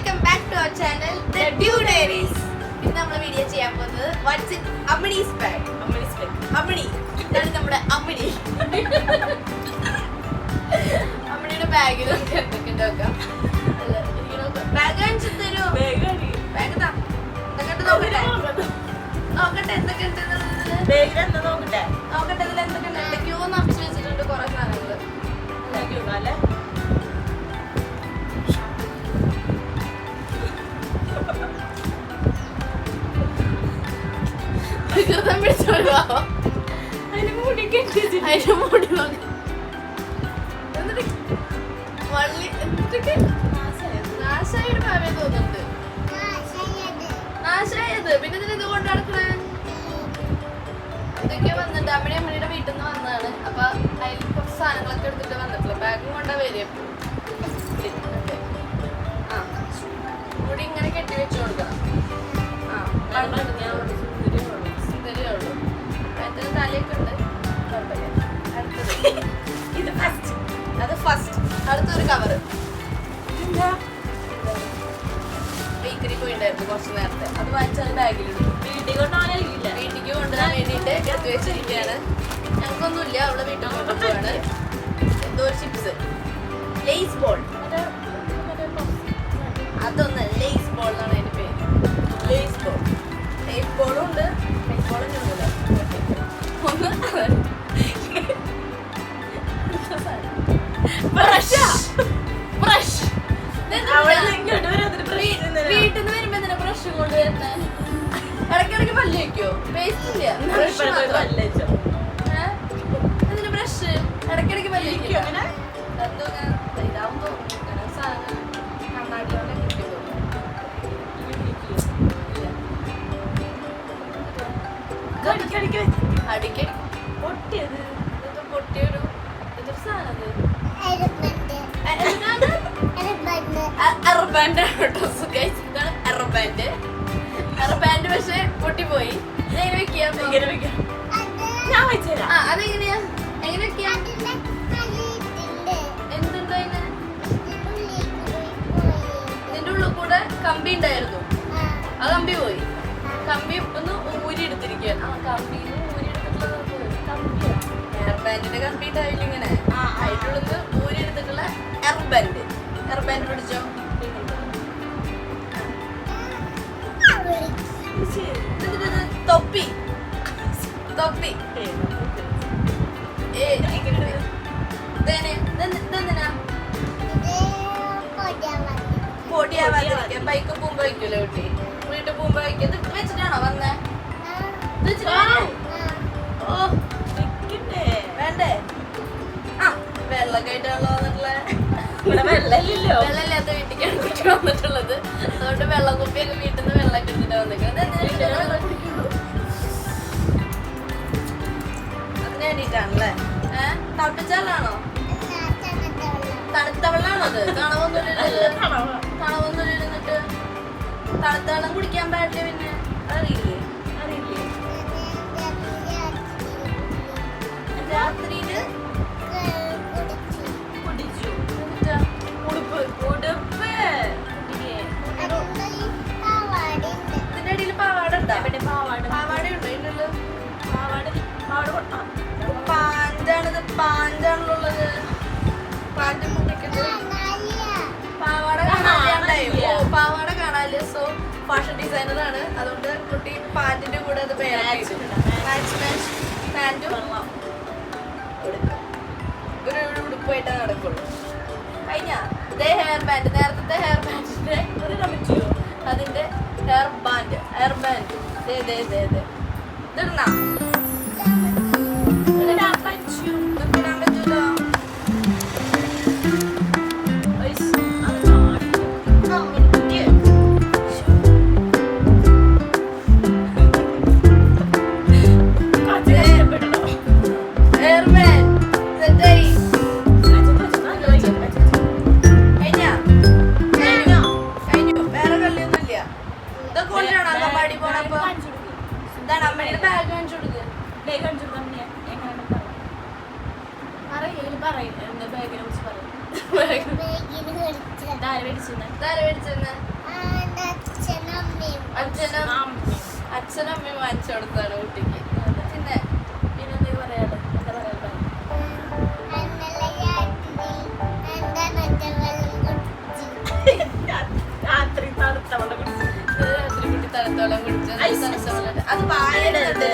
Welcome back to our channel the dew diaries. ഇന്ന് നമ്മൾ video ചെയ്യാൻ പോകുന്നത് what's in Ammini's bag. Ammini ഇതാണ് നമ്മുടെ അമ്മിണി. അമ്മിണിയുടെ ബാഗിൽ എന്തൊക്കെ നോക്കാം. ബാഗ് കാണിച്ചു തരുമോ? ബാഗ് താ നോക്കട്ടെ നോക്കട്ടെ എന്തൊക്കെ ഉണ്ട് നോക്കട്ടെ. ഇതിൽ എന്തൊക്കെ ഉണ്ട്? എന്തൊക്കെയോ നിറച്ച് വെച്ചിട്ടുണ്ട് കുറെ സാധനങ്ങൾ. നാശായിട്ട് ഭാവേ തോന്നുന്നുണ്ട്. നാശായത് പിന്നെ ഇതിന് ഇത് കൊണ്ട് നടക്കണേ എന്തൊക്കെയോ വന്നിട്ടുണ്ട്. അമ്മയുടെ വീട്ടിൽ നിന്ന് വന്നതാണ്. അപ്പൊ അതിൽ കുറച്ച് സാധനങ്ങളൊക്കെ എടുത്തിട്ട് വന്നിട്ടില്ല. ബാഗും കൊണ്ടാ വരിക. ആ മുടി ഇങ്ങനെ കെട്ടി വെച്ചു കൊടുക്കണം. ആ സുന്ദരിയുള്ളൂ. അതിന് തലയൊക്കെ ഉണ്ട്. അടുത്തത് ഇത് ഫസ്റ്റ്. അത് ഫസ്റ്റ്. അടുത്തൊരു കവറ് ബേക്കറി പോയിണ്ടായിരുന്നു കുറച്ച് നേരത്തെ. അത് വാങ്ങിച്ചത് ബാഗിലിടും. വീട്ടിലേക്ക് കൊണ്ടുവരാൻ വേണ്ടിയിട്ട് എടുത്ത് വെച്ചിരിക്കുകയാണ്. ഞങ്ങൾക്കൊന്നുമില്ല. അവളെ വീട്ടിൽ കൊണ്ടുപോവാണ്. എന്തോ ഒരു ചിപ്സ് ലേസ് ബോൾ. അതൊന്ന് ലേസ് ബോൾ എന്നാണ് അതിന്റെ പേര്. Lace ball. ലേസ് ബോളും ഉണ്ട്. ലേസ് ബോളും ഉണ്ടല്ലോ. ഒന്ന് വീട്ടിൽ നിന്ന് വരുമ്പോ എന്തിനാ ബ്രഷ് കൊണ്ട് വരുന്നേ? ഇടയ്ക്കിടയ്ക്ക് പല്ല് വയ്ക്കോ? പേസ്റ്റ് ഇല്ല. എന്തിനാ ബ്രഷ് ഇടയ്ക്കിടയ്ക്ക് പല്ല് വയ്ക്കോ? എന്തോ ഇതാവും തോന്നുന്നു. സാധനം കണ്ണാടിയോടെ കിട്ടിയോ? അടിക്കടി പൊട്ടിയത് പൊട്ടിയൊരു ഇതൊരു സാധനം. എയർബാൻഡ് പക്ഷെ പൊട്ടിപ്പോയി. അതെങ്ങനെയാ? എങ്ങനെ വെക്കാ? എന്തുണ്ടോ അതിന്? ഇതിന്റെ ഉള്ളിൽ കൂടെ കമ്പി ഉണ്ടായിരുന്നു. ആ കമ്പി പോയി. കമ്പി ഒന്ന് ഊരി എടുത്തിരിക്കുകയാണ്. ആ കമ്പിന്ന് ഊരി എടുത്തിട്ടുള്ളത് എയർബാൻഡിന്റെ കമ്പി ഉണ്ടാവില്ല ഇങ്ങനെ. അതിനുള്ളിൽ ഊരി എടുത്തിട്ടുള്ള എയർബാൻഡ്. എയർബാൻഡ് പിടിച്ചോ. തൊപ്പി തൊപ്പി പൊടിയാവാതിരിക്കാൻ. ബൈക്ക് പോകുമ്പോ വയ്ക്കൂലേ കുട്ടി? വീട്ടിൽ പോകുമ്പോ വയ്ക്കും. ഇത് വെച്ചിട്ടാണോ വന്നേ? ഓ വേണ്ടേ? ആ വെള്ളമൊക്കെ ആയിട്ടാണല്ലോ വന്നിട്ടുള്ള. വെള്ളമില്ലാത്ത വീട്ടിലേക്കാണ് കുട്ടി വന്നിട്ടുള്ളത്. അതുകൊണ്ട് വെള്ളം കുപ്പിയൊക്കെ വീട്ടിൽ നിന്ന് വെള്ളമൊക്കെ എടുത്തിട്ട് വന്നിരിക്കുന്നത്. അതിന് വേണ്ടിട്ടാണല്ലേ? തിളപ്പിച്ചാലാണോ? തണുത്ത വെള്ളമാണോ അത്? തണവൊന്നും ഇരുന്നിട്ട് തണുത്ത വെള്ളം കുടിക്കാൻ പാടില്ല. പിന്നെ അറിയില്ലേ? രാത്രിയില് ഇതിന്റെ അടിയിൽ പാവാട ഉണ്ടോ? പാവാടയുണ്ടോ ഇതിനുള്ളിൽ? പാഞ്ചാണിത്. പാഞ്ചാണുള്ളത്. പാഞ്ച് മുട്ടിക്കുന്നത് പാവാട കാണാണ്ടായി. ഓ പാവാട കാണാല്. സോ ഫാഷൻ ഡിസൈനർ ആണ്. അതുകൊണ്ട് കുട്ടി പാന്റിന്റെ കൂടെ അത് പാന്റും ഒരു ഉടുപ്പായിട്ടേ നടക്കുള്ളൂ. കഴിഞ്ഞ ഹെയർ ബാൻഡ്. നേരത്തെ ഹെയർ ബാൻഡിന്റെ അതിന്റെ ഹെയർ ബാൻഡ് ഇടണ പറയും എന്താ ബാഗിനെ കുറിച്ച് പറയും. ഇതാര് മേടിച്ചെന്ന് അച്ഛനും അമ്മയും വാങ്ങിച്ചു കൊടുത്താണ് കുട്ടിക്ക്. പിന്നെ എന്തൊക്കെ പറയാതെ എന്താ പറയാ, രാത്രി കുട്ടി തണുത്തോളം കുടിച്ചത്. അത് വായനത്